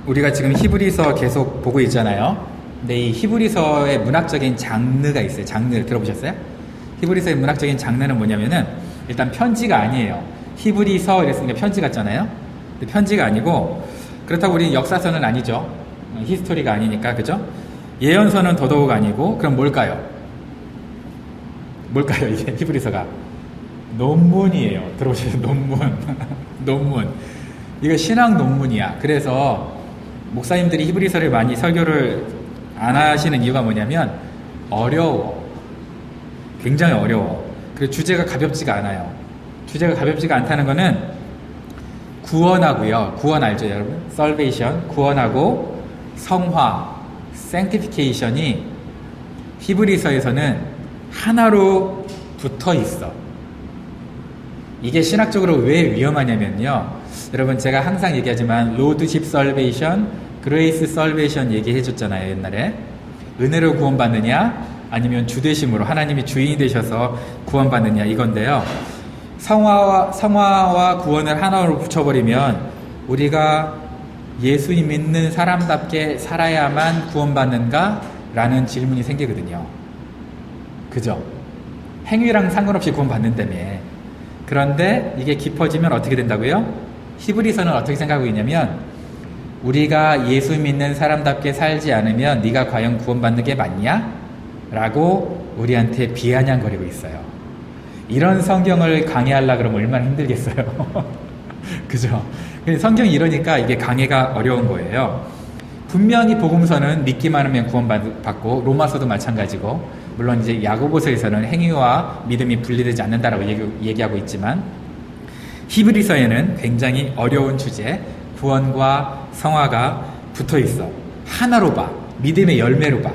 우리가 지금 히브리서 계속 보고 있잖아요. 근데 이 히브리서의 문학적인 장르가 있어요. 장르 들어보셨어요? 히브리서의 문학적인 장르는 뭐냐면은 일단 편지가 아니에요. 히브리서 이랬으니까 편지 같잖아요. 근데 편지가 아니고, 그렇다고 우리는 역사서는 아니죠. 히스토리가 아니니까, 그죠? 예언서는 더더욱 아니고, 그럼 뭘까요? 뭘까요, 이게 히브리서가? 논문이에요. 들어보세요. 논문. 논문. 이거 신학 논문이야. 그래서 목사님들이 히브리서를 많이 설교를 안 하시는 이유가 뭐냐면 어려워. 굉장히 어려워. 그리고 주제가 가볍지가 않아요. 주제가 가볍지가 않다는 거는 구원하고요. 구원 알죠, 여러분? salvation, 구원하고 성화, sanctification이 히브리서에서는 하나로 붙어 있어. 이게 신학적으로 왜 위험하냐면요. 여러분, 제가 항상 얘기하지만 로드십 살베이션, 그레이스 살베이션 얘기해 줬잖아요, 옛날에. 은혜로 구원받느냐 아니면 주되심으로 하나님이 주인이 되셔서 구원받느냐, 이건데요. 성화와 구원을 하나로 붙여버리면 우리가 예수님 믿는 사람답게 살아야만 구원받는가? 라는 질문이 생기거든요. 그죠? 행위랑 상관없이 구원받는다며. 그런데 이게 깊어지면 어떻게 된다고요? 히브리서는 어떻게 생각하고 있냐면 우리가 예수 믿는 사람답게 살지 않으면 네가 과연 구원받는 게 맞냐? 라고 우리한테 비아냥거리고 있어요. 이런 성경을 강해하려고 그러면 얼마나 힘들겠어요. 그죠? 성경이 이러니까 이게 강해가 어려운 거예요. 분명히 복음서는 믿기만 하면 구원받고, 로마서도 마찬가지고, 물론 이제 야고보서에서는 행위와 믿음이 분리되지 않는다라고 얘기하고 있지만, 히브리서에는 굉장히 어려운 주제, 구원과 성화가 붙어 있어. 하나로 봐. 믿음의 열매로 봐.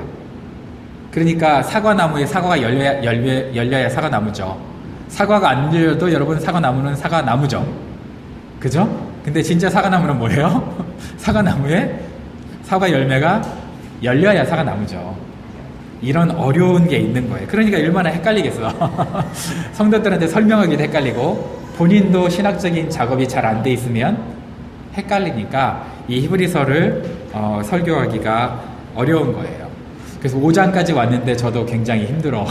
그러니까 사과나무에 사과가 열려야 사과나무죠. 사과가 안 열려도 여러분, 사과나무는 사과나무죠. 그죠? 근데 진짜 사과나무는 뭐예요? 사과나무에 사과 열매가 열려야 사과나무죠. 이런 어려운 게 있는 거예요. 그러니까 얼마나 헷갈리겠어. 성도들한테 설명하기도 헷갈리고 본인도 신학적인 작업이 잘 안 돼 있으면 헷갈리니까 이 히브리서를 설교하기가 어려운 거예요. 그래서 5장까지 왔는데 저도 굉장히 힘들어.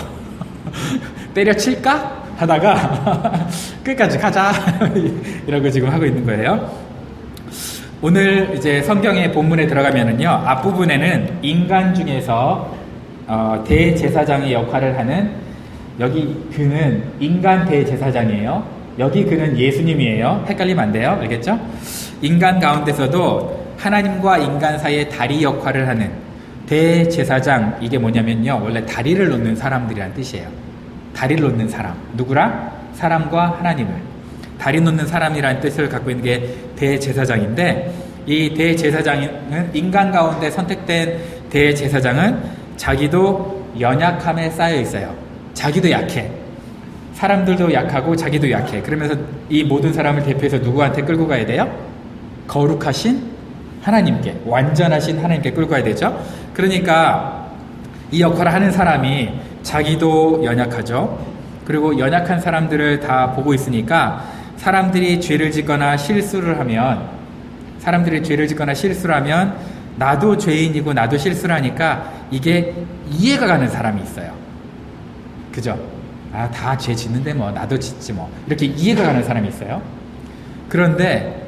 때려칠까? 하다가 끝까지 가자. 이러고 지금 하고 있는 거예요. 오늘 이제 성경의 본문에 들어가면은요, 앞부분에는 인간 중에서 대제사장의 역할을 하는, 여기 그는 인간 대제사장이에요. 여기 그는 예수님이에요. 헷갈리면 안 돼요. 알겠죠? 인간 가운데서도 하나님과 인간 사이에 다리 역할을 하는 대제사장, 이게 뭐냐면요, 원래 다리를 놓는 사람들이란 뜻이에요. 다리를 놓는 사람. 누구랑? 사람과 하나님을. 다리 놓는 사람이라는 뜻을 갖고 있는 게 대제사장인데, 이 대제사장은, 인간 가운데 선택된 대제사장은 자기도 연약함에 쌓여 있어요. 자기도 약해. 사람들도 약하고 자기도 약해. 그러면서 이 모든 사람을 대표해서 누구한테 끌고 가야 돼요? 거룩하신 하나님께, 완전하신 하나님께 끌고 가야 되죠. 그러니까 이 역할을 하는 사람이 자기도 연약하죠. 그리고 연약한 사람들을 다 보고 있으니까 사람들이 죄를 짓거나 실수를 하면 나도 죄인이고 나도 실수를 하니까 이게 이해가 가는 사람이 있어요. 그죠? 아, 다 죄 짓는데 뭐 나도 짓지 뭐, 이렇게 이해가 가는 사람이 있어요. 그런데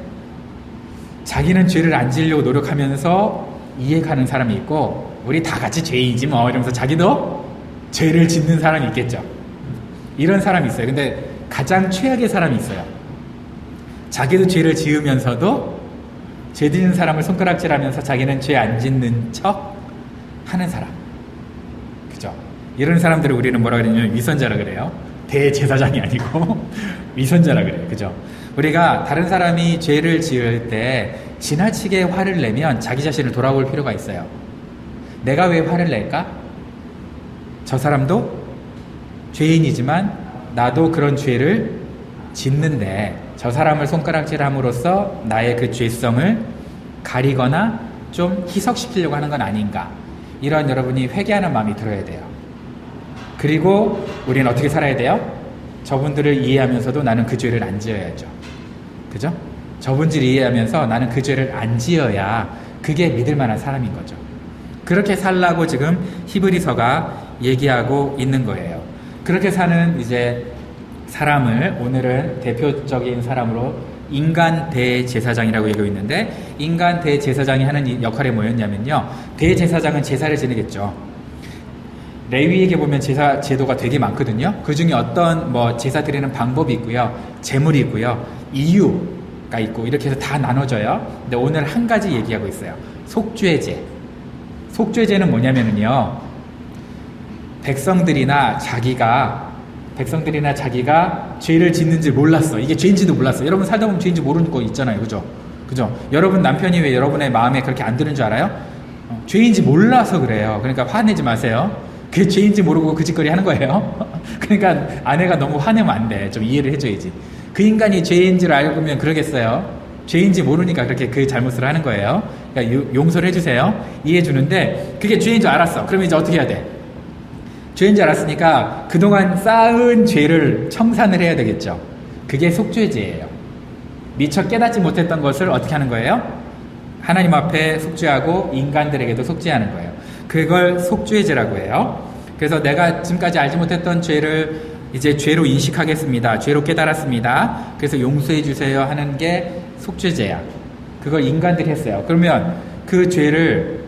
자기는 죄를 안 지으려고 노력하면서 이해가는 사람이 있고, 우리 다 같이 죄인이지 뭐 이러면서 자기도 죄를 짓는 사람이 있겠죠. 이런 사람이 있어요. 근데 가장 최악의 사람이 있어요. 자기도 죄를 지으면서도 죄 짓는 사람을 손가락질하면서 자기는 죄 안 짓는 척 하는 사람. 그죠? 이런 사람들을 우리는 뭐라 그러냐면 위선자라 그래요. 대제사장이 아니고 위선자라 그래요. 그죠? 우리가 다른 사람이 죄를 지을 때 지나치게 화를 내면 자기 자신을 돌아볼 필요가 있어요. 내가 왜 화를 낼까? 저 사람도 죄인이지만 나도 그런 죄를 짓는데 저 사람을 손가락질함으로써 나의 그 죄성을 가리거나 좀 희석시키려고 하는 건 아닌가. 이런 여러분이 회개하는 마음이 들어야 돼요. 그리고 우리는 어떻게 살아야 돼요? 저분들을 이해하면서도 나는 그 죄를 안 지어야죠. 그죠? 저분들이 이해하면서 나는 그 죄를 안 지어야 그게 믿을 만한 사람인 거죠. 그렇게 살라고 지금 히브리서가 얘기하고 있는 거예요. 그렇게 사는 이제 사람을 오늘은 대표적인 사람으로 인간 대제사장이라고 얘기하고 있는데, 인간 대제사장이 하는 역할이 뭐였냐면요, 대제사장은 제사를 지내겠죠. 레위에게 보면 제사 제도가 되게 많거든요. 그 중에 어떤 제사 드리는 방법이 있고요, 제물이 있고요, 이유가 있고, 이렇게 해서 다 나눠져요. 근데 오늘 한 가지 얘기하고 있어요. 속죄제. 속죄제는 뭐냐면요, 백성들이나 자기가 죄를 짓는지 몰랐어. 이게 죄인지도 몰랐어. 여러분 살다 보면 죄인지 모르는 거 있잖아요. 그죠? 여러분 남편이 왜 여러분의 마음에 그렇게 안 드는 줄 알아요? 죄인지 몰라서 그래요. 그러니까 화내지 마세요. 그게 죄인지 모르고 그 짓거리 하는 거예요. 그러니까 아내가 너무 화내면 안 돼. 좀 이해를 해줘야지. 그 인간이 죄인지를 알고면 그러겠어요? 죄인지 모르니까 그렇게 그 잘못을 하는 거예요. 그러니까 용서를 해주세요. 이해해 주는데, 그게 죄인 줄 알았어. 그러면 이제 어떻게 해야 돼? 죄인 줄 알았으니까 그동안 쌓은 죄를 청산을 해야 되겠죠. 그게 속죄제예요. 미처 깨닫지 못했던 것을 어떻게 하는 거예요? 하나님 앞에 속죄하고 인간들에게도 속죄하는 거예요. 그걸 속죄제라고 해요. 그래서 내가 지금까지 알지 못했던 죄를 이제 죄로 인식하겠습니다. 죄로 깨달았습니다. 그래서 용서해 주세요 하는 게 속죄제야. 그걸 인간들이 했어요. 그러면 그 죄를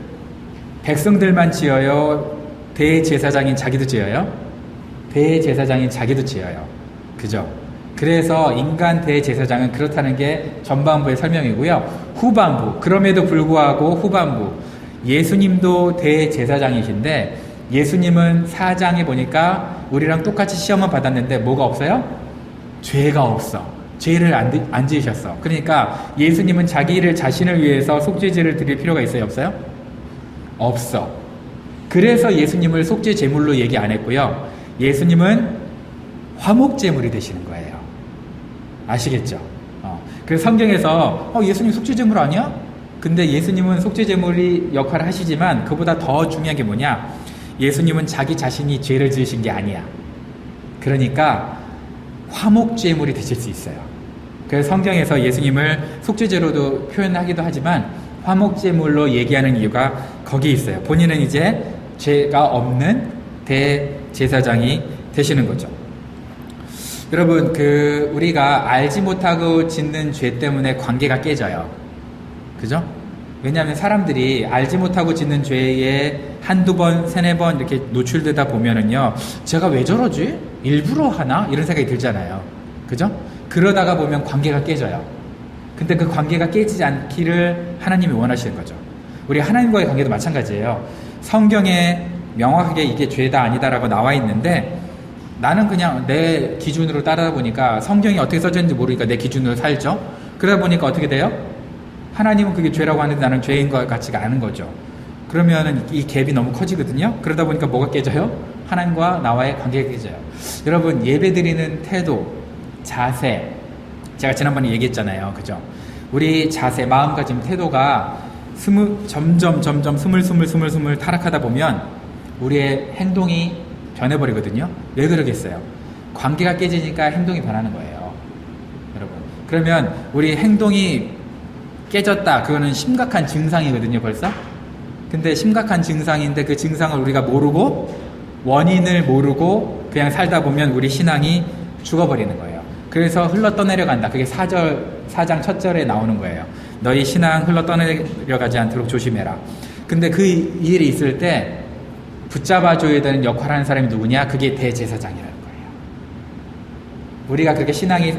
백성들만 지어요? 대제사장인 자기도 지어요? 대제사장인 자기도 지어요. 그죠? 그래서 인간 대제사장은 그렇다는 게 전반부의 설명이고요. 후반부, 그럼에도 불구하고 후반부, 예수님도 대제사장이신데, 예수님은 4장에 보니까 우리랑 똑같이 시험을 받았는데 뭐가 없어요? 죄가 없어. 죄를 안 지으셨어. 그러니까 예수님은 자신을 위해서 속죄제를 드릴 필요가 있어요? 없어요? 없어. 그래서 예수님을 속죄 제물로 얘기 안 했고요. 예수님은 화목 제물이 되시는 거예요. 아시겠죠? 그래서 성경에서 예수님 속죄 제물 아니야? 근데 예수님은 속죄 제물이 역할을 하시지만 그보다 더 중요한 게 뭐냐? 예수님은 자기 자신이 죄를 지으신 게 아니야. 그러니까 화목 제물이 되실 수 있어요. 그래서 성경에서 예수님을 속죄제로도 표현하기도 하지만 화목 제물로 얘기하는 이유가 거기에 있어요. 본인은 이제 죄가 없는 대제사장이 되시는 거죠. 여러분, 우리가 알지 못하고 짓는 죄 때문에 관계가 깨져요. 그죠? 왜냐하면 사람들이 알지 못하고 짓는 죄에 한두 번, 세네 번 이렇게 노출되다 보면은요, 제가 왜 저러지? 일부러 하나? 이런 생각이 들잖아요. 그죠? 그러다가 보면 관계가 깨져요. 근데 그 관계가 깨지지 않기를 하나님이 원하시는 거죠. 우리 하나님과의 관계도 마찬가지예요. 성경에 명확하게 이게 죄다 아니다라고 나와 있는데, 나는 그냥 내 기준으로 따르다 보니까 성경이 어떻게 써졌는지 모르니까 내 기준으로 살죠. 그러다 보니까 어떻게 돼요? 하나님은 그게 죄라고 하는데 나는 죄인 것 같지가 않은 거죠. 그러면은 이 갭이 너무 커지거든요. 그러다 보니까 뭐가 깨져요? 하나님과 나와의 관계가 깨져요. 여러분, 예배 드리는 태도, 자세, 제가 지난번에 얘기했잖아요. 그죠? 우리 자세, 마음가짐, 태도가 점점 스물스물 타락하다 보면 우리의 행동이 변해버리거든요. 왜 그러겠어요? 관계가 깨지니까 행동이 변하는 거예요. 여러분, 그러면 우리 행동이 깨졌다, 그거는 심각한 증상이거든요. 벌써. 근데 심각한 증상인데 그 증상을 우리가 모르고, 원인을 모르고 그냥 살다 보면 우리 신앙이 죽어버리는 거예요. 그래서 흘러 떠내려간다. 그게 4장 첫 절에 나오는 거예요. 너희 신앙 흘러 떠내려가지 않도록 조심해라. 근데 그 일이 있을 때 붙잡아줘야 되는 역할을 하는 사람이 누구냐? 그게 대제사장이라는 거예요. 우리가 그렇게 신앙이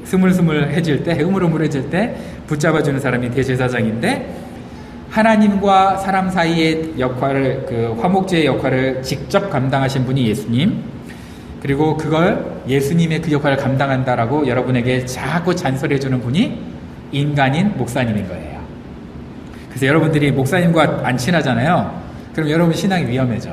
스물스물해질 때, 흐물흐물해질 때 붙잡아주는 사람이 대제사장인데, 하나님과 사람 사이의 역할을, 화목제의 역할을 직접 감당하신 분이 예수님, 그리고 그걸 예수님의 그 역할을 감당한다라고 여러분에게 자꾸 잔소리해주는 분이 인간인 목사님인 거예요. 그래서 여러분들이 목사님과 안 친하잖아요. 그럼 여러분 신앙이 위험해져.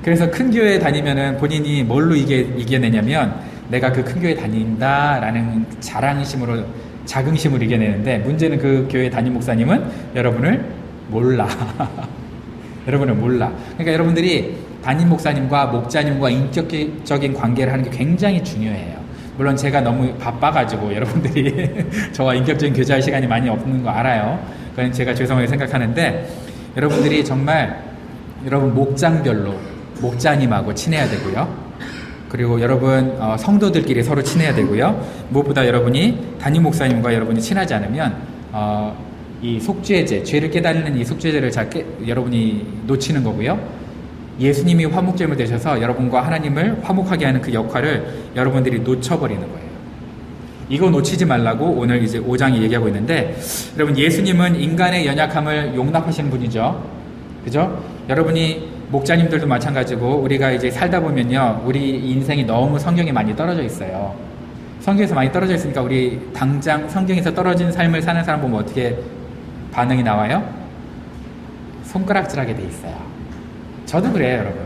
그래서 큰 교회에 다니면은 본인이 뭘로 이겨내냐면, 내가 그 큰 교회 다닌다라는 자긍심으로 이겨내는데, 문제는 그 교회 담임 목사님은 여러분을 몰라. 여러분을 몰라. 그러니까 여러분들이 담임 목사님과 목자님과 인격적인 관계를 하는 게 굉장히 중요해요. 물론 제가 너무 바빠가지고 여러분들이 저와 인격적인 교제할 시간이 많이 없는 거 알아요. 그건 제가 죄송하게 생각하는데, 여러분들이 정말 여러분 목장별로 목자님하고 친해야 되고요. 그리고 여러분 성도들끼리 서로 친해야 되고요. 무엇보다 여러분이 담임 목사님과 여러분이 친하지 않으면 이 속죄제, 죄를 깨달는 이 속죄제를 여러분이 놓치는 거고요. 예수님이 화목제물 되셔서 여러분과 하나님을 화목하게 하는 그 역할을 여러분들이 놓쳐버리는 거예요. 이거 놓치지 말라고 오늘 이제 5장이 얘기하고 있는데, 여러분 예수님은 인간의 연약함을 용납하시는 분이죠. 그죠? 여러분이 목자님들도 마찬가지고 우리가 이제 살다 보면요, 우리 인생이 너무 성경에 많이 떨어져 있어요. 성경에서 많이 떨어져 있으니까 우리 당장 성경에서 떨어진 삶을 사는 사람 보면 어떻게 반응이 나와요? 손가락질하게 돼 있어요. 저도 그래요, 여러분.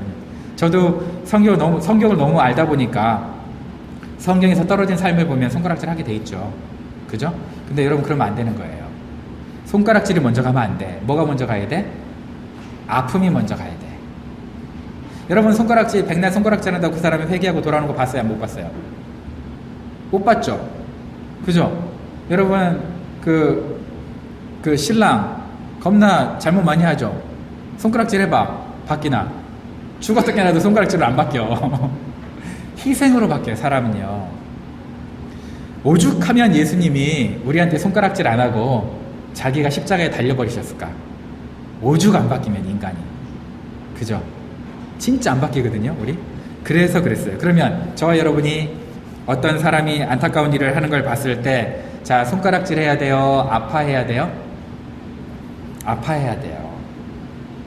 저도 성경을 너무 알다 보니까 성경에서 떨어진 삶을 보면 손가락질하게 돼 있죠. 그죠? 근데 여러분 그러면 안 되는 거예요. 손가락질이 먼저 가면 안 돼. 뭐가 먼저 가야 돼? 아픔이 먼저 가야 돼. 여러분 손가락질, 백날 손가락질 한다고 그 사람이 회개하고 돌아오는 거 봤어요? 못 봤어요? 못 봤죠? 그죠? 여러분 그 신랑 겁나 잘못 많이 하죠? 손가락질 해봐. 바뀌나? 죽었다 깨나도 손가락질을 안 바뀌어. 희생으로 바뀌어요, 사람은요. 오죽하면 예수님이 우리한테 손가락질 안 하고 자기가 십자가에 달려버리셨을까? 오죽 안 바뀌면 인간이. 그죠? 진짜 안 바뀌거든요, 우리. 그래서 그랬어요. 그러면 저와 여러분이 어떤 사람이 안타까운 일을 하는 걸 봤을 때, 자, 손가락질 해야 돼요? 아파해야 돼요? 아파해야 돼요.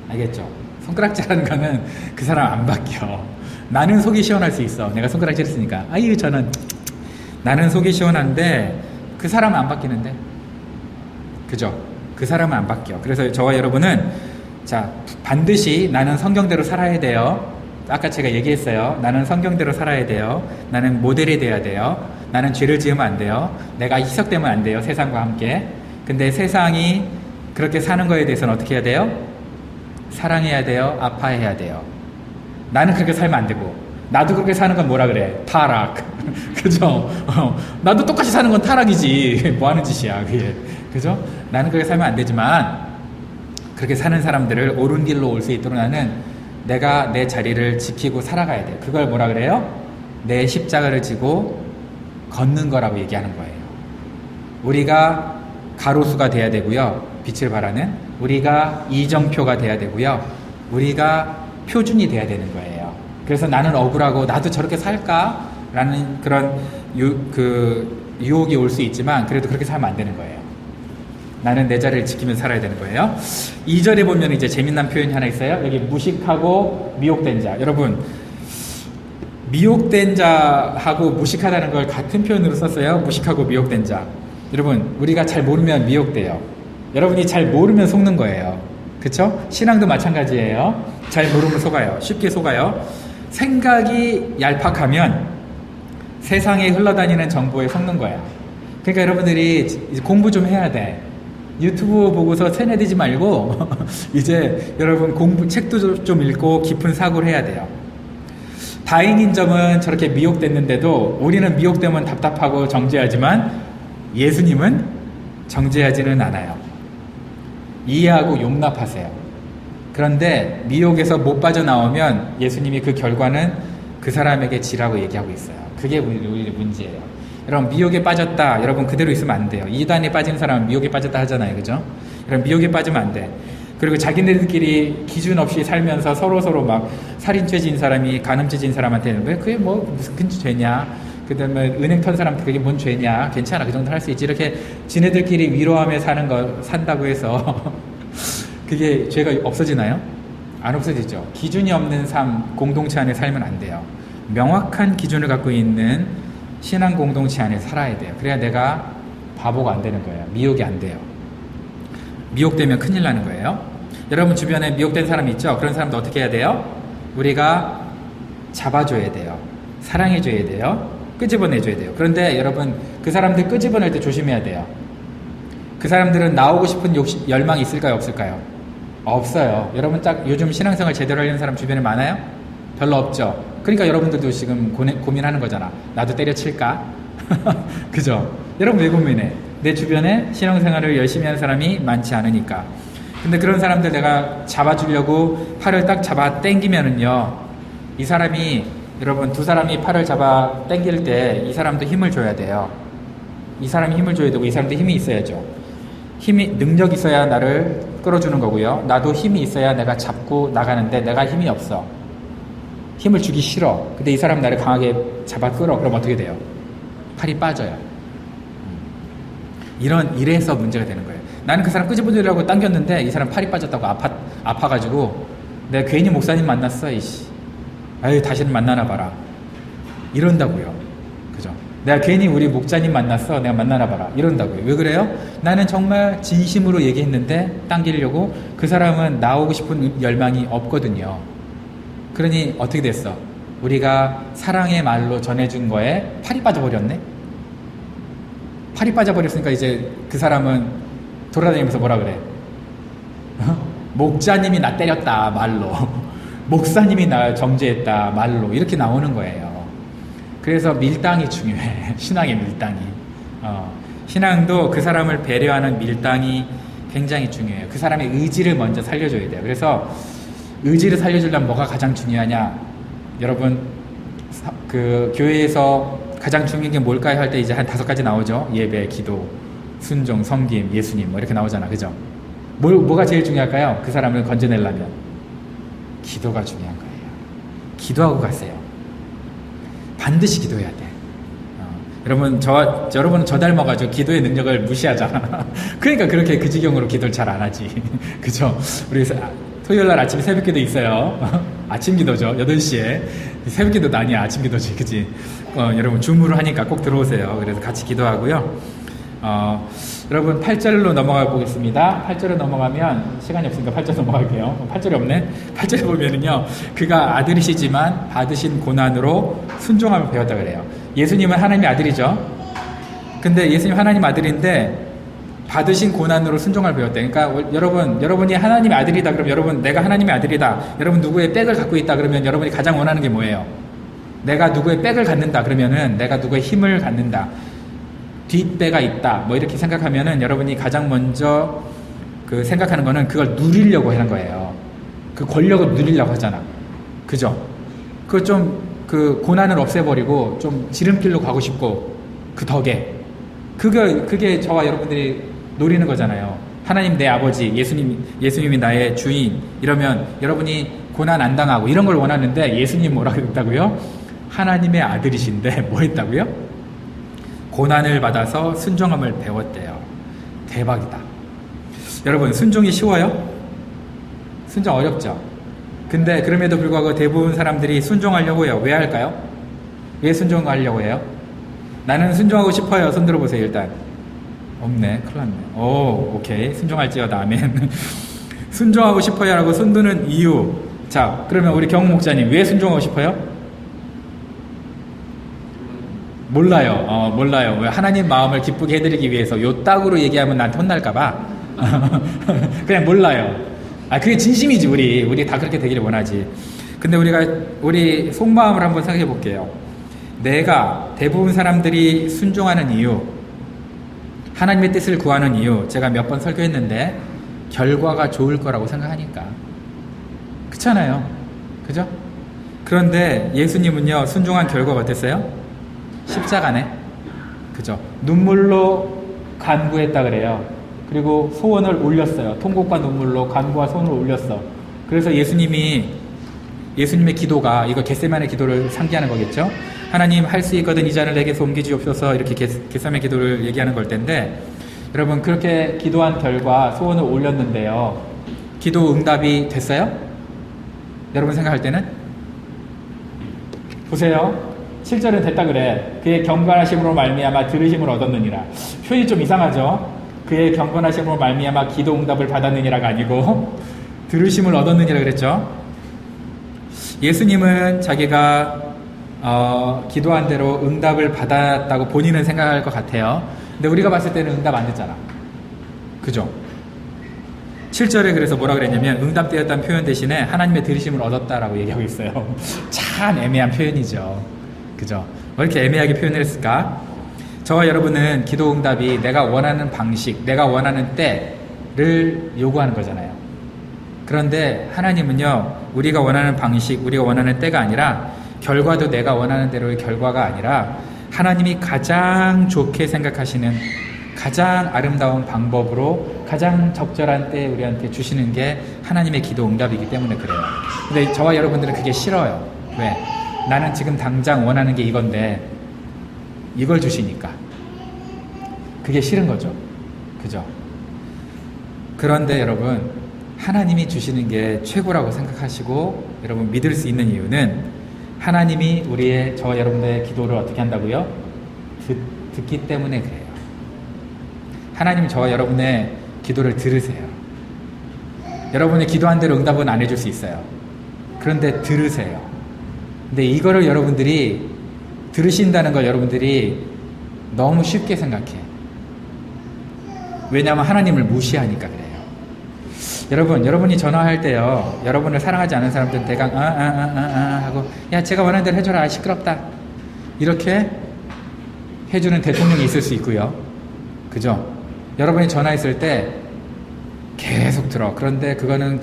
알겠죠? 손가락질 하는 거는 그 사람 안 바뀌어. 나는 속이 시원할 수 있어. 내가 손가락질 했으니까. 아유, 나는 속이 시원한데 그 사람은 안 바뀌는데. 그죠? 그 사람은 안 바뀌어. 그래서 저와 여러분은, 자, 반드시 나는 성경대로 살아야 돼요. 아까 제가 얘기했어요. 나는 성경대로 살아야 돼요. 나는 모델이 돼야 돼요. 나는 죄를 지으면 안 돼요. 내가 희석되면 안 돼요, 세상과 함께. 근데 세상이 그렇게 사는 거에 대해서는 어떻게 해야 돼요? 사랑해야 돼요. 아파해야 돼요. 나는 그렇게 살면 안 되고, 나도 그렇게 사는 건 뭐라 그래? 타락. 그죠? 나도 똑같이 사는 건 타락이지. 뭐 하는 짓이야, 그게. 그죠? 나는 그렇게 살면 안 되지만, 그렇게 사는 사람들을 옳은 길로 올 수 있도록 나는 내가 내 자리를 지키고 살아가야 돼요. 그걸 뭐라 그래요? 내 십자가를 지고 걷는 거라고 얘기하는 거예요. 우리가 가로수가 돼야 되고요. 빛을 발하는. 우리가 이정표가 돼야 되고요. 우리가 표준이 돼야 되는 거예요. 그래서 나는 억울하고 나도 저렇게 살까? 라는 그런 유혹이 올 수 있지만, 그래도 그렇게 살면 안 되는 거예요. 나는 내 자리를 지키면서 살아야 되는 거예요. 2절에 보면 이제 재미난 표현이 하나 있어요. 여기 무식하고 미혹된 자. 여러분, 미혹된 자하고 무식하다는 걸 같은 표현으로 썼어요. 무식하고 미혹된 자. 여러분, 우리가 잘 모르면 미혹돼요. 여러분이 잘 모르면 속는 거예요. 그쵸? 신앙도 마찬가지예요. 잘 모르면 속아요. 쉽게 속아요. 생각이 얄팍하면 세상에 흘러다니는 정보에 속는 거야. 그러니까 여러분들이 이제 공부 좀 해야 돼. 유튜브 보고서 세뇌되지 말고 이제 여러분 책도 좀 읽고 깊은 사고를 해야 돼요. 다행인 점은 저렇게 미혹됐는데도 우리는 미혹되면 답답하고 정죄하지만 예수님은 정죄하지는 않아요. 이해하고 용납하세요. 그런데 미혹에서 못 빠져나오면 예수님이 그 결과는 그 사람에게 지라고 얘기하고 있어요. 그게 우리 문제예요. 여러분, 미혹에 빠졌다. 여러분, 그대로 있으면 안 돼요. 이단에 빠진 사람은 미혹에 빠졌다 하잖아요. 그죠? 여러분, 미혹에 빠지면 안 돼. 그리고 자기네들끼리 기준 없이 살면서 서로 막 살인죄 진 사람이 간음죄 진 사람한테는 왜 그게 뭐 무슨 큰 죄냐? 그 다음에 은행 턴 사람한테 그게 뭔 죄냐? 괜찮아. 그 정도 할 수 있지. 이렇게 지네들끼리 위로하며 산다고 해서 그게 죄가 없어지나요? 안 없어지죠. 기준이 없는 삶, 공동체 안에 살면 안 돼요. 명확한 기준을 갖고 있는 신앙 공동체 안에 살아야 돼요. 그래야 내가 바보가 안 되는 거예요. 미혹이 안 돼요. 미혹되면 큰일 나는 거예요. 여러분 주변에 미혹된 사람 있죠? 그런 사람도 어떻게 해야 돼요? 우리가 잡아줘야 돼요. 사랑해줘야 돼요. 끄집어내줘야 돼요. 그런데 여러분, 그 사람들 끄집어낼 때 조심해야 돼요. 그 사람들은 나오고 싶은 열망이 있을까요? 없을까요? 없어요. 여러분 딱 요즘 신앙생활 제대로 하려는 사람 주변에 많아요? 별로 없죠? 그러니까 여러분들도 지금 고민하는 거잖아. 나도 때려칠까? 그죠? 여러분 왜 고민해? 내 주변에 신앙생활을 열심히 하는 사람이 많지 않으니까. 근데 그런 사람들 내가 잡아주려고 팔을 딱 잡아 당기면은요, 이 사람이, 여러분 두 사람이 팔을 잡아 당길 때 이 사람도 힘을 줘야 돼요. 이 사람이 힘을 줘야 되고 이 사람도 힘이 있어야죠. 능력이 있어야 나를 끌어주는 거고요. 나도 힘이 있어야 내가 잡고 나가는데 내가 힘이 없어. 힘을 주기 싫어. 근데 이 사람 나를 강하게 잡아 끌어. 그럼 어떻게 돼요? 팔이 빠져요. 이래서 문제가 되는 거예요. 나는 그 사람 끄집어주려고 당겼는데 이 사람 팔이 빠졌다고 아파가지고 내가 괜히 목사님 만났어. 이씨. 아유, 다시는 만나나 봐라. 이런다고요. 그죠? 내가 괜히 우리 목자님 만났어. 내가 만나나 봐라. 이런다고요. 왜 그래요? 나는 정말 진심으로 얘기했는데 당기려고 그 사람은 나오고 싶은 열망이 없거든요. 그러니 어떻게 됐어? 우리가 사랑의 말로 전해준 거에 팔이 빠져버렸네? 팔이 빠져버렸으니까 이제 그 사람은 돌아다니면서 뭐라 그래? 목자님이 나 때렸다 말로, 목사님이 나 정죄했다 말로, 이렇게 나오는 거예요. 그래서 밀당이 중요해. 신앙의 밀당이. 신앙도 그 사람을 배려하는 밀당이 굉장히 중요해요. 그 사람의 의지를 먼저 살려줘야 돼요. 그래서 의지를 살려주려면 뭐가 가장 중요하냐? 여러분, 그 교회에서 가장 중요한 게 뭘까요? 할 때 이제 한 5가지 나오죠. 예배, 기도, 순종, 섬김, 예수님, 뭐 이렇게 나오잖아. 그죠? 뭐가 제일 중요할까요? 그 사람을 건져내려면 기도가 중요한 거예요. 기도하고 가세요. 반드시 기도해야 돼. 여러분은 저 닮아가지고 기도의 능력을 무시하잖아. 그러니까 그렇게 그 지경으로 기도를 잘 안 하지. 그죠? 우리 토요일날 아침에 새벽기도 있어요. 아침 기도죠. 8시에. 새벽기도도 아니야. 아침 기도지. 그치? 여러분 줌으로 하니까 꼭 들어오세요. 그래서 같이 기도하고요. 여러분 8절로 넘어가 보겠습니다. 8절로 넘어가면 시간이 없으니까 8절 넘어갈게요. 8절이 없네. 8절에 보면은요, 그가 아들이시지만 받으신 고난으로 순종함을 배웠다 그래요. 예수님은 하나님의 아들이죠. 근데 예수님 하나님 아들인데 받으신 고난으로 순종을 배웠다. 그러니까 여러분이 하나님의 아들이다. 그럼 내가 하나님의 아들이다. 여러분 누구의 백을 갖고 있다. 그러면 여러분이 가장 원하는 게 뭐예요? 내가 누구의 백을 갖는다. 그러면은 내가 누구의 힘을 갖는다. 뒷배가 있다. 뭐 이렇게 생각하면은 여러분이 가장 먼저 그 생각하는 거는 그걸 누리려고 하는 거예요. 그 권력을 누리려고 하잖아. 그죠? 그거 좀 그 고난을 없애버리고 좀 지름길로 가고 싶고 그 덕에 그게 저와 여러분들이 노리는 거잖아요. 하나님 내 아버지, 예수님이 나의 주인 이러면 여러분이 고난 안 당하고 이런 걸 원하는데 예수님 뭐라고 했다고요? 하나님의 아들이신데 뭐 했다고요? 고난을 받아서 순종함을 배웠대요. 대박이다. 여러분 순종이 쉬워요? 순종 어렵죠? 근데 그럼에도 불구하고 대부분 사람들이 순종하려고 해요. 왜 할까요? 왜 순종하려고 해요? 나는 순종하고 싶어요. 손 들어보세요. 일단 없네. 큰일 났네. 오케이. 순종할지어다. 아멘. 순종하고 싶어요 라고 손 드는 이유. 자, 그러면 우리 경우 목자님 왜 순종하고 싶어요? 몰라요. 몰라요. 왜 하나님 마음을 기쁘게 해드리기 위해서 요 딱으로 얘기하면 나한테 혼날까봐 그냥 몰라요. 그게 진심이지. 우리 다 그렇게 되기를 원하지. 근데 우리 속마음을 한번 생각해 볼게요. 내가 대부분 사람들이 순종하는 이유, 하나님의 뜻을 구하는 이유, 제가 몇 번 설교했는데 결과가 좋을 거라고 생각하니까. 그렇잖아요. 그죠? 그런데 예수님은요, 순종한 결과가 어땠어요? 십자가네. 그죠? 눈물로 간구했다 그래요. 그리고 소원을 올렸어요. 통곡과 눈물로 간구와 소원을 올렸어. 그래서 예수님의 기도가, 이거 겟세마네 기도를 상기하는 거겠죠? 하나님 할 수 있거든 이 잔을 내게서 옮기주옵소서, 이렇게 겟세마네 기도를 얘기하는 걸 텐데, 여러분 그렇게 기도한 결과 소원을 올렸는데요, 기도 응답이 됐어요? 여러분 생각할 때는? 보세요. 7절은 됐다 그래. 그의 경건하심으로 말미암아 들으심을 얻었느니라. 표현이 좀 이상하죠? 그의 경건하심으로 말미암아 기도 응답을 받았느니라가 아니고 들으심을 얻었느니라 그랬죠. 예수님은 자기가 기도한 대로 응답을 받았다고 본인은 생각할 것 같아요. 근데 우리가 봤을 때는 응답 안 됐잖아. 그죠? 7절에 그래서 뭐라 그랬냐면 응답되었다는 표현 대신에 하나님의 들으심을 얻었다라고 얘기하고 있어요. 참 애매한 표현이죠. 그죠? 왜 이렇게 애매하게 표현을 했을까? 저와 여러분은 기도 응답이 내가 원하는 방식, 내가 원하는 때를 요구하는 거잖아요. 그런데 하나님은요, 우리가 원하는 방식, 우리가 원하는 때가 아니라 결과도 내가 원하는 대로의 결과가 아니라 하나님이 가장 좋게 생각하시는 가장 아름다운 방법으로 가장 적절한 때에 우리한테 주시는 게 하나님의 기도 응답이기 때문에 그래요. 근데 저와 여러분들은 그게 싫어요. 왜? 나는 지금 당장 원하는 게 이건데 이걸 주시니까 그게 싫은 거죠. 그죠? 그런데 여러분, 하나님이 주시는 게 최고라고 생각하시고 여러분 믿을 수 있는 이유는 하나님이 저와 여러분들의 기도를 어떻게 한다고요? 듣기 때문에 그래요. 하나님이 저와 여러분의 기도를 들으세요. 여러분이 기도한 대로 응답은 안 해줄 수 있어요. 그런데 들으세요. 근데 이거를 여러분들이 들으신다는 걸 여러분들이 너무 쉽게 생각해. 왜냐하면 하나님을 무시하니까 그래요. 여러분이 전화할 때요, 여러분을 사랑하지 않은 사람들은 대강 하고 야 제가 원하는 대로 해줘라, 시끄럽다, 이렇게 해주는 대통령이 있을 수 있고요. 그죠? 여러분이 전화했을 때 계속 들어. 그런데 그건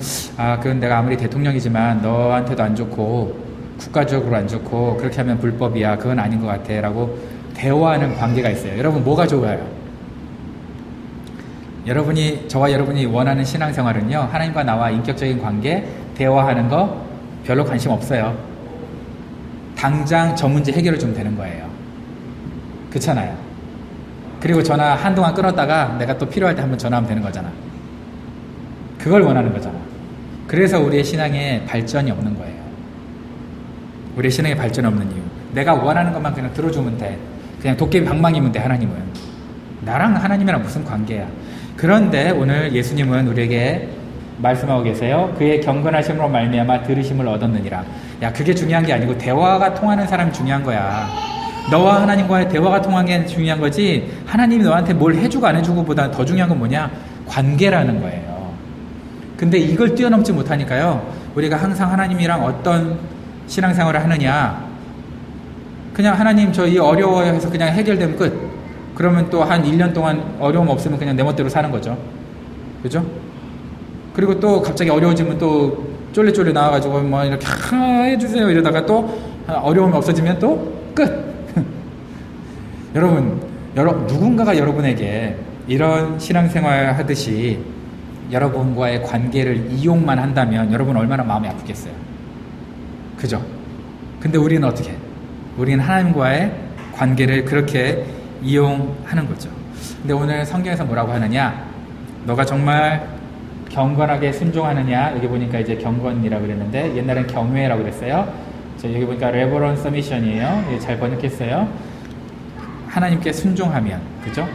내가 아무리 대통령이지만 너한테도 안 좋고 국가적으로 안 좋고 그렇게 하면 불법이야, 그건 아닌 것 같아 라고 대화하는 관계가 있어요. 여러분 뭐가 좋아요? 저와 여러분이 원하는 신앙생활은요, 하나님과 나와 인격적인 관계, 대화하는 거 별로 관심 없어요. 당장 저 문제 해결을 좀 되는 거예요. 그렇잖아요. 그리고 전화 한동안 끊었다가 내가 또 필요할 때 한번 전화하면 되는 거잖아. 그걸 원하는 거잖아. 그래서 우리의 신앙에 발전이 없는 거예요. 우리의 신앙에 발전이 없는 이유. 내가 원하는 것만 그냥 들어주면 돼. 그냥 도깨비 방망이면 돼. 하나님은 나랑 하나님이랑 무슨 관계야. 그런데 오늘 예수님은 우리에게 말씀하고 계세요. 그의 경건하심으로 말미암아 들으심을 얻었느니라. 야, 그게 중요한 게 아니고 대화가 통하는 사람이 중요한 거야. 너와 하나님과의 대화가 통하는 게 중요한 거지, 하나님이 너한테 뭘 해주고 안 해주고 보다 더 중요한 건 뭐냐? 관계라는 거예요. 근데 이걸 뛰어넘지 못하니까요, 우리가 항상 하나님이랑 어떤 신앙생활을 하느냐, 그냥 하나님 저 이 어려워요 해서 그냥 해결되면 끝. 그러면 또 한 1년 동안 어려움 없으면 그냥 내 멋대로 사는 거죠. 그죠? 그리고 또 갑자기 어려워지면 또 쫄래쫄래 나와가지고 뭐 이렇게 해주세요 이러다가 또 어려움이 없어지면 또 끝. 여러분, 누군가가 여러분에게 이런 신앙생활 하듯이 여러분과의 관계를 이용만 한다면 여러분 얼마나 마음이 아프겠어요. 그죠? 근데 우리는 어떻게? 우리는 하나님과의 관계를 그렇게 이용하는 거죠. 근데 오늘 성경에서 뭐라고 하느냐? 너가 정말 경건하게 순종하느냐? 여기 보니까 이제 경건이라고 그랬는데 옛날엔 경외라고 그랬어요. 여기 보니까 레버런스 미션이에요. 잘 번역했어요. 하나님께 순종하면, 그죠?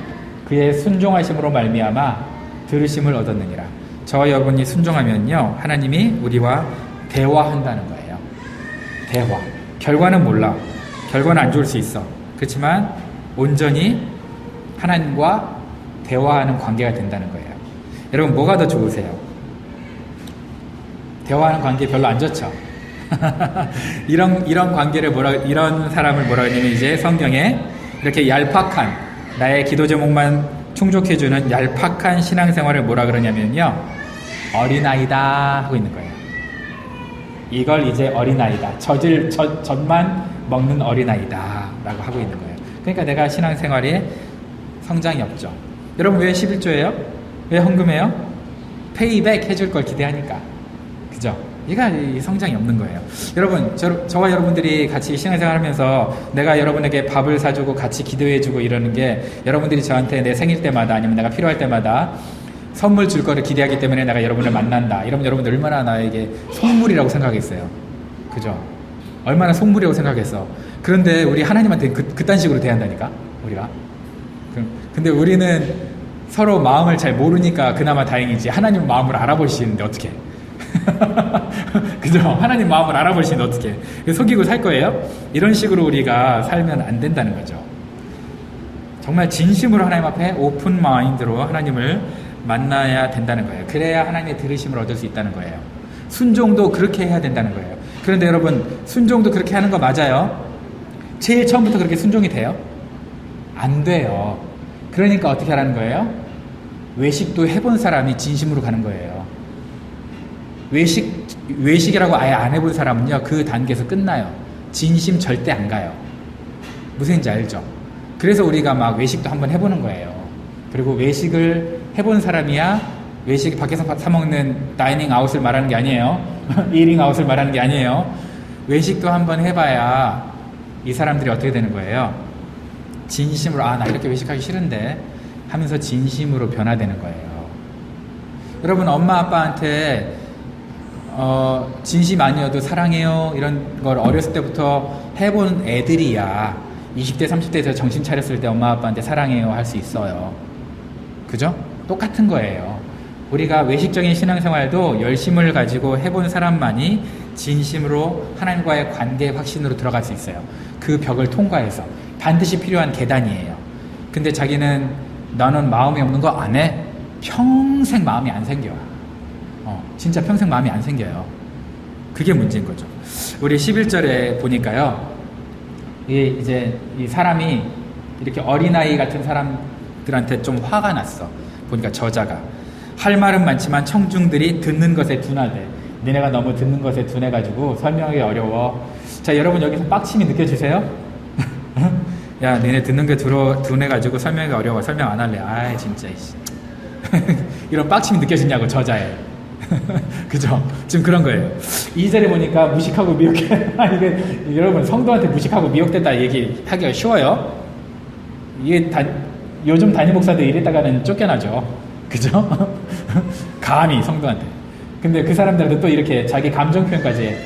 그의 순종하심으로 말미암아 들으심을 얻었느니라. 저와 여러분이 순종하면요, 하나님이 우리와 대화한다는 거예요. 대화. 결과는 몰라. 결과는 안 좋을 수 있어. 그렇지만 온전히 하나님과 대화하는 관계가 된다는 거예요. 여러분, 뭐가 더 좋으세요? 대화하는 관계 별로 안 좋죠? 이런 관계를 이런 사람을 뭐라 하냐면 이제 성경에 이렇게 얄팍한, 나의 기도 제목만 충족해주는 얄팍한 신앙생활을 뭐라 그러냐면요, 어린아이다 하고 있는 거예요. 이걸 이제 어린아이다, 젖만 먹는 어린아이다 라고 하고 있는 거예요. 그러니까 내가 신앙생활에 성장이 없죠. 여러분, 왜 11조예요? 왜 헌금해요? 페이백 해줄 걸 기대하니까. 그죠? 얘가 성장이 없는 거예요. 여러분, 저와 여러분들이 같이 신앙생활 하면서 내가 여러분에게 밥을 사주고 같이 기도해주고 이러는 게, 여러분들이 저한테 내 생일 때마다 아니면 내가 필요할 때마다 선물 줄 거를 기대하기 때문에 내가 여러분을 만난다. 이러면 여러분들 얼마나 나에게 속물이라고 생각했어요. 그죠? 얼마나 속물이라고 생각했어. 그런데 우리 하나님한테 그딴 식으로 대한다니까, 우리가. 근데 우리는 서로 마음을 잘 모르니까 그나마 다행이지, 하나님 마음을 알아보시는데 어떻게? 그죠? 하나님 마음을 알아보시는데 어떻게? 속이고 살 거예요? 이런 식으로 우리가 살면 안 된다는 거죠. 정말 진심으로 하나님 앞에 오픈 마인드로 하나님을 만나야 된다는 거예요. 그래야 하나님의 들으심을 얻을 수 있다는 거예요. 순종도 그렇게 해야 된다는 거예요. 그런데 여러분, 순종도 그렇게 하는 거 맞아요? 제일 처음부터 그렇게 순종이 돼요? 안 돼요. 그러니까 어떻게 하라는 거예요? 외식도 해본 사람이 진심으로 가는 거예요. 외식이라고 아예 안 해본 사람은요, 그 단계에서 끝나요. 진심 절대 안 가요. 무슨 얘기인지 알죠? 그래서 우리가 막 외식도 한번 해보는 거예요. 그리고 외식을 해본 사람이야 외식 밖에서 사 먹는 다이닝 아웃을 말하는 게 아니에요. 이팅 아웃을 말하는 게 아니에요. 외식도 한번 해봐야 이 사람들이 어떻게 되는 거예요? 진심으로, 아, 나 이렇게 외식하기 싫은데 하면서 진심으로 변화되는 거예요. 여러분, 엄마 아빠한테 진심 아니어도 사랑해요 이런 걸 어렸을 때부터 해본 애들이야 20대 30대에서 정신 차렸을 때 엄마 아빠한테 사랑해요 할 수 있어요. 그죠? 똑같은 거예요. 우리가 외식적인 신앙생활도 열심을 가지고 해본 사람만이 진심으로 하나님과의 관계 확신으로 들어갈 수 있어요. 그 벽을 통과해서. 반드시 필요한 계단이에요. 근데 자기는 나는 마음이 없는 거 안 해? 평생 마음이 안 생겨. 진짜 평생 마음이 안 생겨요. 그게 문제인 거죠. 우리 11절에 보니까요, 이제 이 사람이 이렇게 어린아이 같은 사람들한테 좀 화가 났어. 보니까 저자가 할 말은 많지만 청중들이 듣는 것에 둔하대. 니네가 너무 듣는 것에 둔해가지고 설명하기 어려워. 자, 여러분 여기서 빡침이 느껴지세요? 야, 니네 듣는 게 둔해가지고 설명하기 어려워. 설명 안 할래. 아이 진짜 이런 빡침이 느껴지냐고, 저자에. 그죠? 지금 그런 거예요. 2절에 보니까 무식하고 미혹해. 이게 여러분, 성도한테 무식하고 미혹됐다 얘기하기가 쉬워요? 이게 요즘 담임 목사들 이랬다가는 쫓겨나죠. 그죠? 감히 성도한테. 근데 그 사람들한테 또 이렇게 자기 감정 표현까지 해.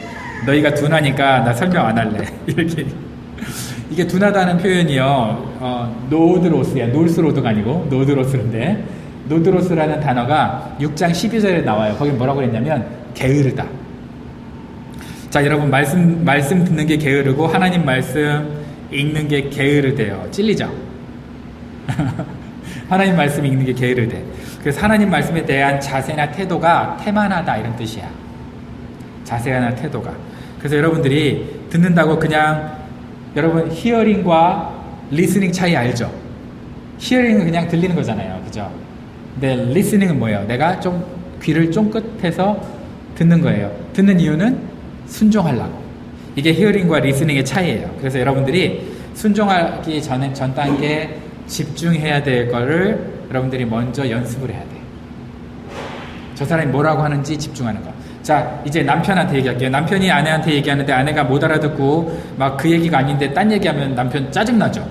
너희가 둔하니까 나 설명 안 할래. 이렇게. 이게 둔하다는 표현이요, 노드로스야. 놀스로드가 아니고 노드로스인데, 노드로스라는 단어가 6장 12절에 나와요. 거기 뭐라고 했냐면 게으르다. 자, 여러분, 말씀 듣는 게 게으르고 하나님 말씀 읽는 게 게으르대요. 찔리죠? 하나님 말씀 읽는 게 게으르대. 그래서 하나님 말씀에 대한 자세나 태도가 태만하다, 이런 뜻이야. 자세나 태도가. 그래서 여러분들이 듣는다고 그냥, 여러분 히어링과 리스닝 차이 알죠? 히어링은 그냥 들리는 거잖아요. 그죠? 근데 리스닝은 뭐예요? 내가 좀 귀를 쫑긋해서 듣는 거예요. 듣는 이유는 순종하려고. 이게 히어링과 리스닝의 차이예요. 그래서 여러분들이 순종하기 전 단계 집중해야 될 거를 여러분들이 먼저 연습을 해야 돼. 저 사람이 뭐라고 하는지 집중하는 거. 자, 이제 남편한테 얘기할게요. 남편이 아내한테 얘기하는데 아내가 못 알아듣고 막 그 얘기가 아닌데 딴 얘기하면 남편 짜증나죠.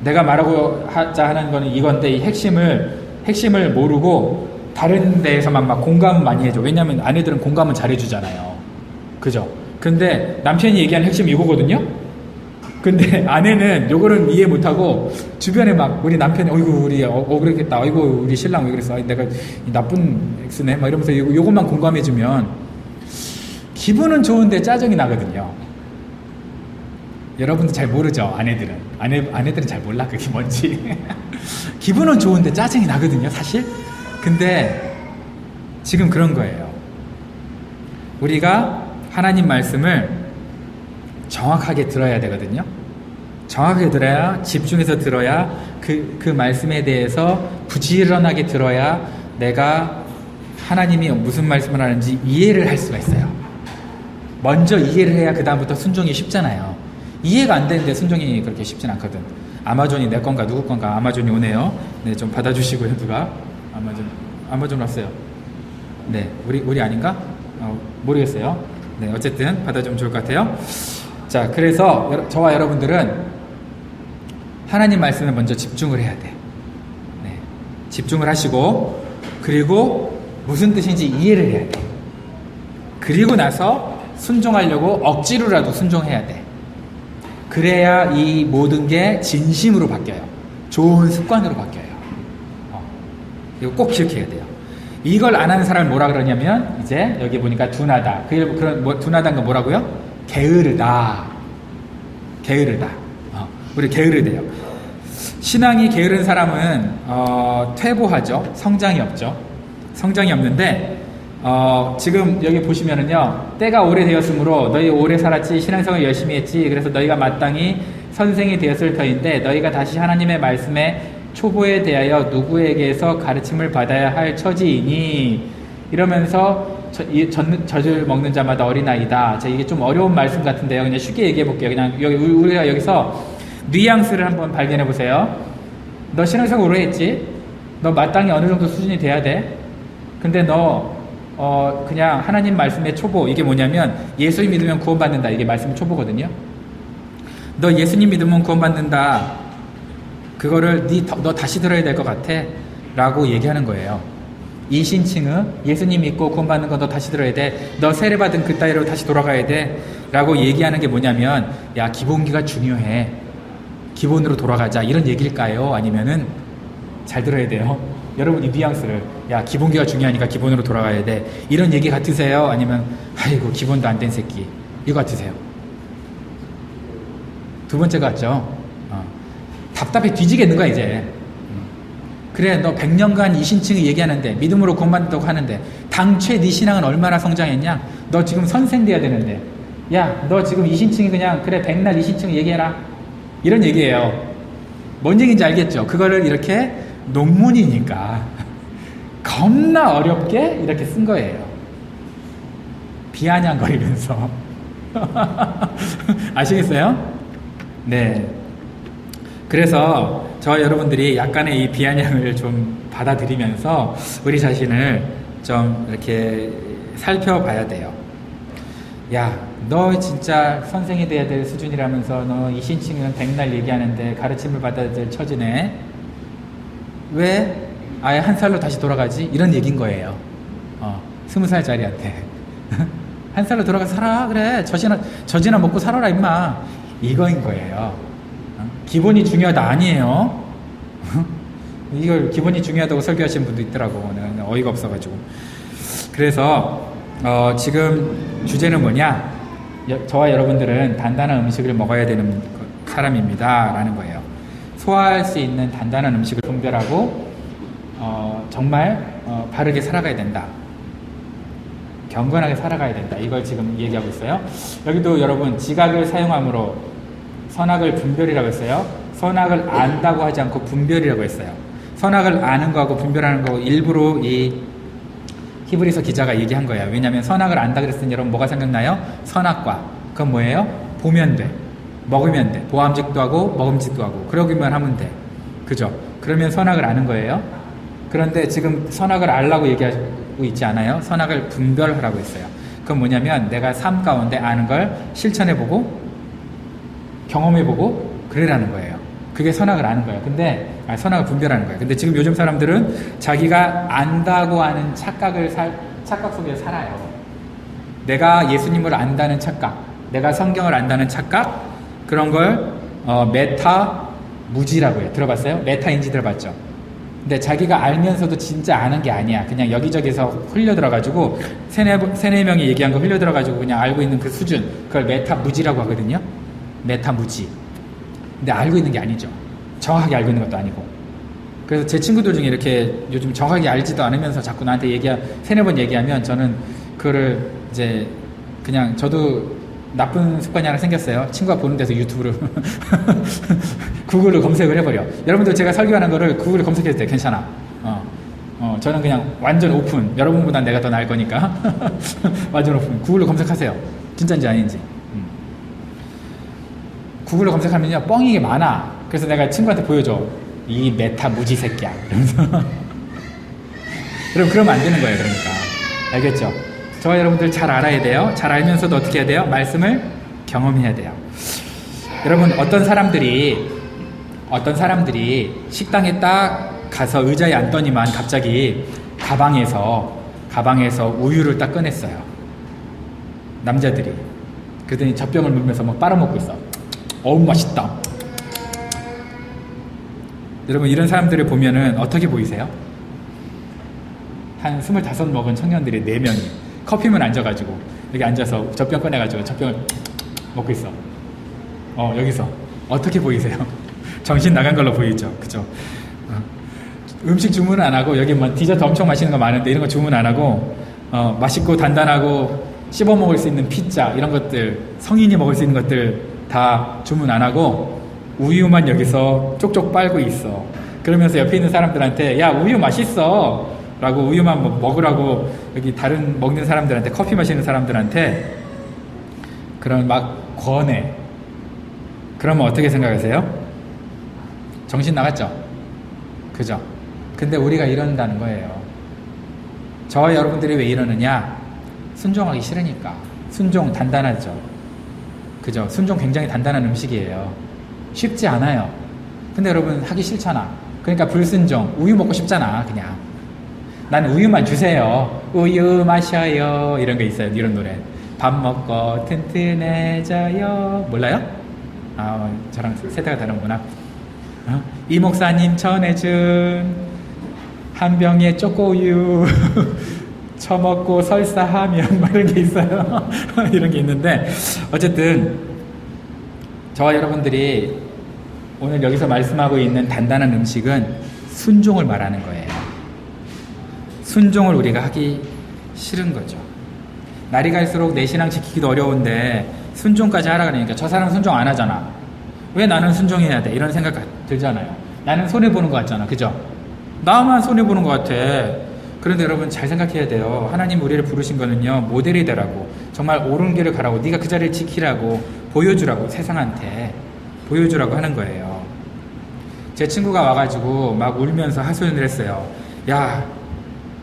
내가 말하고 하자 하는 거는 이건데, 이 핵심을 모르고 다른 데에서만 막 공감 많이 해줘. 왜냐면 아내들은 공감은 잘 해주잖아요. 그죠? 근데 남편이 얘기하는 핵심이 이거거든요? 근데 아내는 요거는 이해 못하고 주변에 막 우리 남편이 어이구 우리 그랬겠다, 어이구 우리 신랑 왜 그랬어, 내가 나쁜 엑스네 막 이러면서 요것만 공감해주면 기분은 좋은데 짜증이 나거든요. 여러분도 잘 모르죠. 아내들은 잘 몰라 그게 뭔지. 기분은 좋은데 짜증이 나거든요, 사실. 근데 지금 그런 거예요. 우리가 하나님 말씀을 정확하게 들어야 되거든요. 정확하게 들어야, 집중해서 들어야, 그 말씀에 대해서 부지런하게 들어야 내가 하나님이 무슨 말씀을 하는지 이해를 할 수가 있어요. 먼저 이해를 해야 그 다음부터 순종이 쉽잖아요. 이해가 안 되는데 순종이 그렇게 쉽진 않거든. 아마존이 내 건가 누구 건가. 아마존이 오네요. 네, 좀 받아주시고요. 누가 아마존 왔어요. 네, 우리 아닌가? 모르겠어요. 네, 어쨌든 받아주면 좋을 것 같아요. 자, 그래서 저와 여러분들은 하나님 말씀에 먼저 집중을 해야 돼. 네, 집중을 하시고, 그리고 무슨 뜻인지 이해를 해야 돼. 그리고 나서 순종하려고 억지로라도 순종해야 돼. 그래야 이 모든 게 진심으로 바뀌어요. 좋은 습관으로 바뀌어요. 이거 꼭 기억해야 돼요. 이걸 안 하는 사람을 뭐라 그러냐면, 이제 여기 보니까 둔하다. 둔하다는 건 뭐라고요? 게으르다. 우리 게으르대요. 신앙이 게으른 사람은 퇴보하죠. 성장이 없죠. 성장이 없는데 지금 여기 보시면은요, 때가 오래되었으므로 너희 오래 살았지, 신앙생활 열심히 했지, 그래서 너희가 마땅히 선생이 되었을 터인데 너희가 다시 하나님의 말씀에 초보에 대하여 누구에게서 가르침을 받아야 할 처지이니, 이러면서 젖을 먹는 자마다 어린아이다. 이게 좀 어려운 말씀 같은데요. 그냥 쉽게 얘기해 볼게요. 그냥 우리가 여기서 뉘앙스를 한번 발견해 보세요. 너 신앙생활 오래 했지? 너 마땅히 어느 정도 수준이 돼야 돼? 근데 너 그냥 하나님 말씀의 초보, 이게 뭐냐면 예수님 믿으면 구원받는다, 이게 말씀 초보거든요. 너 예수님 믿으면 구원받는다, 그거를 너 다시 들어야 될 것 같아 라고 얘기하는 거예요. 이 신칭은 예수님 믿고 구원받는 거 너 다시 들어야 돼, 너 세례받은 그 따위로 다시 돌아가야 돼 라고 얘기하는 게 뭐냐면, 야, 기본기가 중요해, 기본으로 돌아가자, 이런 얘기일까요? 아니면은, 잘 들어야 돼요, 여러분, 이 뉘앙스를, 야, 기본기가 중요하니까 기본으로 돌아가야 돼, 이런 얘기 같으세요? 아니면 아이고 기본도 안 된 새끼, 이거 같으세요? 두 번째 같죠? 답답해 뒤지겠는 거야 이제. 그래, 너 100년간 이 신칭을 얘기하는데, 믿음으로 구원받는다고 하는데, 당최 네 신앙은 얼마나 성장했냐? 너 지금 선생 돼야 되는데, 야, 너 지금 이 신칭이 그냥, 그래, 백날 이 신칭 얘기해라, 이런 얘기예요. 뭔 얘기인지 알겠죠? 그거를 이렇게 논문이니까 겁나 어렵게 이렇게 쓴 거예요. 비아냥거리면서. 아시겠어요? 네. 그래서 저와 여러분들이 약간의 이 비아냥을 좀 받아들이면서 우리 자신을 좀 이렇게 살펴봐야 돼요. 야, 너 진짜 선생이 돼야 될 수준이라면서 너 이 신칭은 백날 얘기하는데 가르침을 받아야 될 처지네, 왜 아예 한 살로 다시 돌아가지? 이런 얘기인 거예요. 20살짜리한테. 한 살로 돌아가서 살아, 그래, 젖이나 먹고 살아라 임마, 이거인 거예요. 기본이 중요하다 아니에요. 이걸 기본이 중요하다고 설교하시는 분도 있더라고. 내가 어이가 없어가지고. 그래서 지금 주제는 뭐냐, 저와 여러분들은 단단한 음식을 먹어야 되는 사람입니다 라는 거예요. 소화할 수 있는 단단한 음식을 분별하고 정말 바르게 살아가야 된다, 경건하게 살아가야 된다, 이걸 지금 얘기하고 있어요. 여기도 여러분, 지각을 사용함으로 선악을 분별이라고 했어요. 선악을 안다고 하지 않고 분별이라고 했어요. 선악을 아는 거하고 분별하는 거 일부러 이 히브리서 기자가 얘기한 거예요. 왜냐하면 선악을 안다 그랬으니 여러분 뭐가 생각나요? 선악과. 그건 뭐예요? 보면 돼, 먹으면 돼, 보암직도 하고 먹음직도 하고 그러기만 하면 돼, 그죠? 그러면 선악을 아는 거예요. 그런데 지금 선악을 알라고 얘기하고 있지 않아요? 선악을 분별하라고 했어요. 그건 뭐냐면 내가 삶 가운데 아는 걸 실천해보고 경험해보고 그러라는 거예요. 그게 선악을 아는 거예요. 근데 선악을 분별하는 거예요. 근데 지금 요즘 사람들은 자기가 안다고 하는 착각 속에 살아요. 내가 예수님을 안다는 착각, 내가 성경을 안다는 착각, 그런 걸 메타 무지라고 해요. 들어봤어요? 메타인지 들어봤죠? 근데 자기가 알면서도 진짜 아는 게 아니야. 그냥 여기저기서 흘려들어가지고 세네 명이 얘기한 거 흘려들어가지고 그냥 알고 있는 그 수준, 그걸 메타 무지라고 하거든요. 메타 무지. 근데 알고 있는 게 아니죠. 정확하게 알고 있는 것도 아니고. 그래서 제 친구들 중에 이렇게 요즘 정확하게 알지도 않으면서 자꾸 나한테 세네 번 얘기하면 저는 그거를 이제 그냥, 저도 나쁜 습관이 하나 생겼어요. 친구가 보는 데서 유튜브를 구글로 검색을 해버려. 여러분들 제가 설교하는 거를 구글에 검색해도 돼. 괜찮아. 저는 그냥 완전 오픈. 여러분보다 내가 더 나을 거니까. 완전 오픈. 구글로 검색하세요. 진짜인지 아닌지. 구글로 검색하면요, 뻥이 게 많아. 그래서 내가 친구한테 보여줘. 이 메타 무지 새끼야, 이러면서. 그러면 안 되는 거예요. 그러니까 알겠죠? 저와 여러분들 잘 알아야 돼요. 잘 알면서도 어떻게 해야 돼요? 말씀을 경험해야 돼요. 여러분, 어떤 사람들이 식당에 딱 가서 의자에 앉더니만 갑자기 가방에서 우유를 딱 꺼냈어요. 남자들이. 그러더니 젖병을 물면서 막 빨아먹고 있어. 어우, 맛있다. 여러분, 이런 사람들을 보면은 어떻게 보이세요? 한 25 먹은 청년들이 4명이 커피만 앉아가지고 여기 앉아서 젖병 꺼내가지고 젖병을 먹고 있어. 여기서 어떻게 보이세요? 정신 나간 걸로 보이죠. 그죠? 음식 주문 안 하고, 여기 뭐 디저트 엄청 맛있는 거 많은데 이런 거 주문 안 하고, 맛있고 단단하고 씹어 먹을 수 있는 피자, 이런 것들, 성인이 먹을 수 있는 것들 다 주문 안 하고, 우유만 여기서 쪽쪽 빨고 있어. 그러면서 옆에 있는 사람들한테, 야, 우유 맛있어! 라고 우유만 먹으라고 여기 다른 먹는 사람들한테, 커피 마시는 사람들한테 그런 막 권해. 그러면 어떻게 생각하세요? 정신 나갔죠? 그죠? 근데 우리가 이런다는 거예요. 저와 여러분들이 왜 이러느냐? 순종하기 싫으니까. 순종 단단하죠? 그죠? 순종 굉장히 단단한 음식이에요. 쉽지 않아요. 근데 여러분 하기 싫잖아. 그러니까 불순종. 우유 먹고 싶잖아. 그냥 난 우유만 주세요. 우유 마셔요. 이런 거 있어요. 이런 노래. 밥 먹고 튼튼해져요. 몰라요? 저랑 세대가 다른구나. 이 목사님 전해준 한 병의 초코우유 처먹고 설사하면 뭐 이런 게 있어요. 이런 게 있는데, 어쨌든 저와 여러분들이 오늘 여기서 말씀하고 있는 단단한 음식은 순종을 말하는 거예요. 순종을 우리가 하기 싫은 거죠. 날이 갈수록 내 신앙 지키기도 어려운데 순종까지 하라 그러니까 저 사람 순종 안 하잖아. 왜 나는 순종해야 돼? 이런 생각 들잖아요. 나는 손해보는 것 같잖아. 그죠? 나만 손해보는 것 같아. 그런데 여러분 잘 생각해야 돼요. 하나님 우리를 부르신 거는요, 모델이 되라고, 정말 옳은 길을 가라고, 네가 그 자리를 지키라고, 보여주라고, 세상한테 보여주라고 하는 거예요. 제 친구가 와가지고 막 울면서 하소연을 했어요. 야,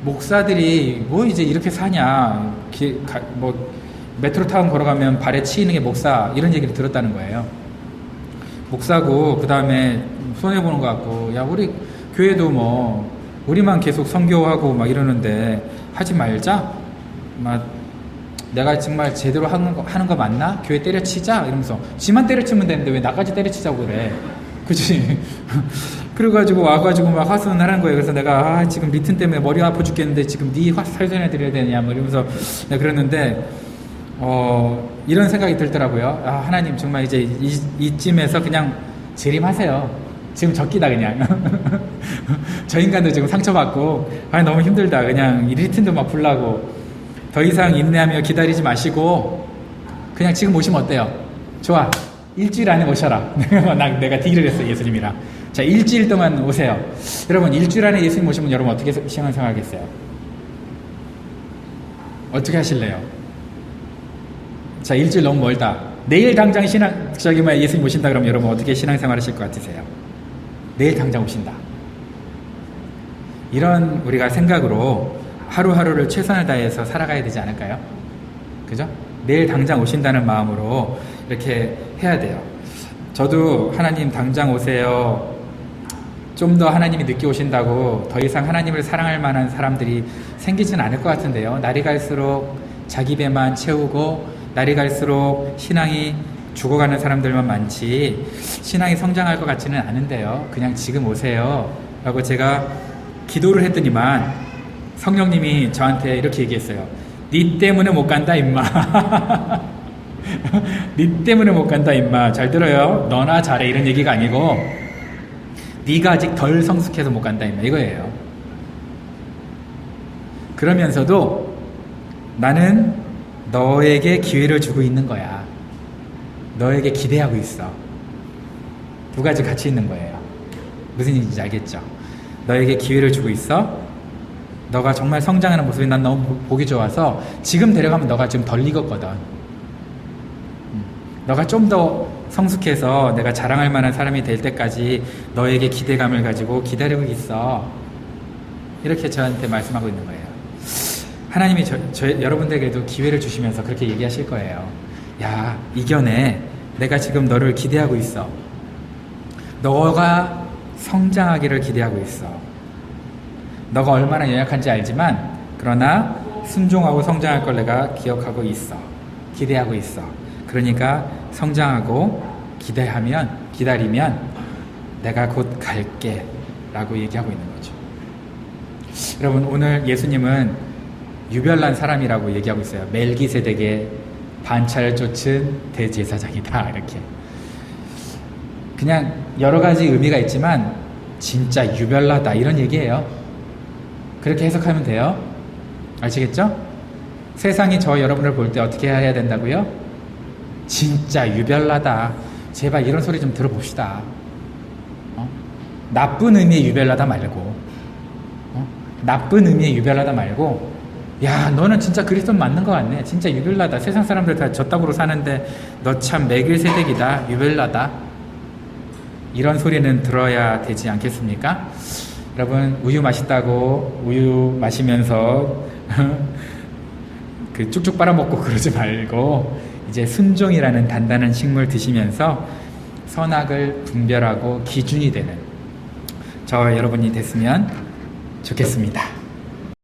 목사들이 뭐 이제 이렇게 사냐, 뭐 메트로타운 걸어가면 발에 치이는 게 목사, 이런 얘기를 들었다는 거예요. 목사고 그 다음에 손해보는 것 같고, 야, 우리 교회도 뭐 우리만 계속 선교하고 막 이러는데 하지 말자. 막 내가 정말 제대로 하는 거 맞나? 교회 때려치자? 이러면서 지만 때려치면 되는데 왜 나까지 때려치자고 그래. 그치? 그래가지고 와가지고 막 하소연 하는 거예요. 그래서 내가 지금 리튼 때문에 머리 아파 죽겠는데 지금 네 사소연해 드려야 되냐 뭐 이러면서 내가 그랬는데, 이런 생각이 들더라고요. 하나님 정말 이제 이쯤에서 그냥 재림하세요. 지금 적기다 그냥. 저 인간도 지금 상처받고 너무 힘들다. 그냥 이 리튼도 막 불나고 더 이상 인내하며 기다리지 마시고 그냥 지금 오시면 어때요? 좋아. 일주일 안에 오셔라. 내가 딜을 했어, 예수님이랑. 자, 일주일 동안 오세요. 여러분, 일주일 안에 예수님 오시면 여러분 어떻게 신앙생활하겠어요? 어떻게 하실래요? 자, 일주일 너무 멀다. 내일 당장 예수님 오신다 그러면 여러분 어떻게 신앙생활 하실 것 같으세요? 내일 당장 오신다. 이런 우리가 생각으로 하루하루를 최선을 다해서 살아가야 되지 않을까요? 그죠? 내일 당장 오신다는 마음으로 이렇게 해야 돼요. 저도 하나님 당장 오세요. 좀 더 하나님이 늦게 오신다고 더 이상 하나님을 사랑할 만한 사람들이 생기진 않을 것 같은데요. 날이 갈수록 자기 배만 채우고 날이 갈수록 신앙이 죽어가는 사람들만 많지 신앙이 성장할 것 같지는 않은데요. 그냥 지금 오세요 라고 제가 기도를 했더니만 성령님이 저한테 이렇게 얘기했어요. 니 때문에 못 간다 임마. 니 때문에 못 간다 임마. 잘 들어요. 너나 잘해 이런 얘기가 아니고 니가 아직 덜 성숙해서 못 간다 임마 이거예요. 그러면서도 나는 너에게 기회를 주고 있는 거야. 너에게 기대하고 있어. 두 가지 같이 있는 거예요. 무슨 얘기인지 알겠죠? 너에게 기회를 주고 있어. 너가 정말 성장하는 모습이 난 너무 보기 좋아서 지금 데려가면 너가 지금 덜 익었거든. 너가 좀 더 성숙해서 내가 자랑할 만한 사람이 될 때까지 너에게 기대감을 가지고 기다리고 있어. 이렇게 저한테 말씀하고 있는 거예요. 하나님이 여러분들에게도 기회를 주시면서 그렇게 얘기하실 거예요. 야, 이겨내. 내가 지금 너를 기대하고 있어. 너가 성장하기를 기대하고 있어. 너가 얼마나 연약한지 알지만 그러나 순종하고 성장할 걸 내가 기억하고 있어. 기대하고 있어. 그러니까 성장하고 기다리면 내가 곧 갈게 라고 얘기하고 있는 거죠. 여러분, 오늘 예수님은 유별난 사람이라고 얘기하고 있어요. 멜기세덱의 반차를 쫓은 대제사장이다 이렇게. 그냥 여러 가지 의미가 있지만 진짜 유별나다 이런 얘기예요. 그렇게 해석하면 돼요. 아시겠죠? 세상이 저 여러분을 볼 때 어떻게 해야 된다고요? 진짜 유별나다. 제발 이런 소리 좀 들어봅시다. 나쁜 의미의 유별나다 말고, 나쁜 의미의 유별나다 말고, 야, 너는 진짜 그리스도 맞는 것 같네. 진짜 유별나다. 세상 사람들 다 저 따구로 사는데 너 참 매길 새댁이다. 유별나다. 이런 소리는 들어야 되지 않겠습니까? 여러분, 우유 맛있다고 우유 마시면서 그 쭉쭉 빨아먹고 그러지 말고 이제 순종이라는 단단한 식물 드시면서 선악을 분별하고 기준이 되는 저 여러분이 됐으면 좋겠습니다.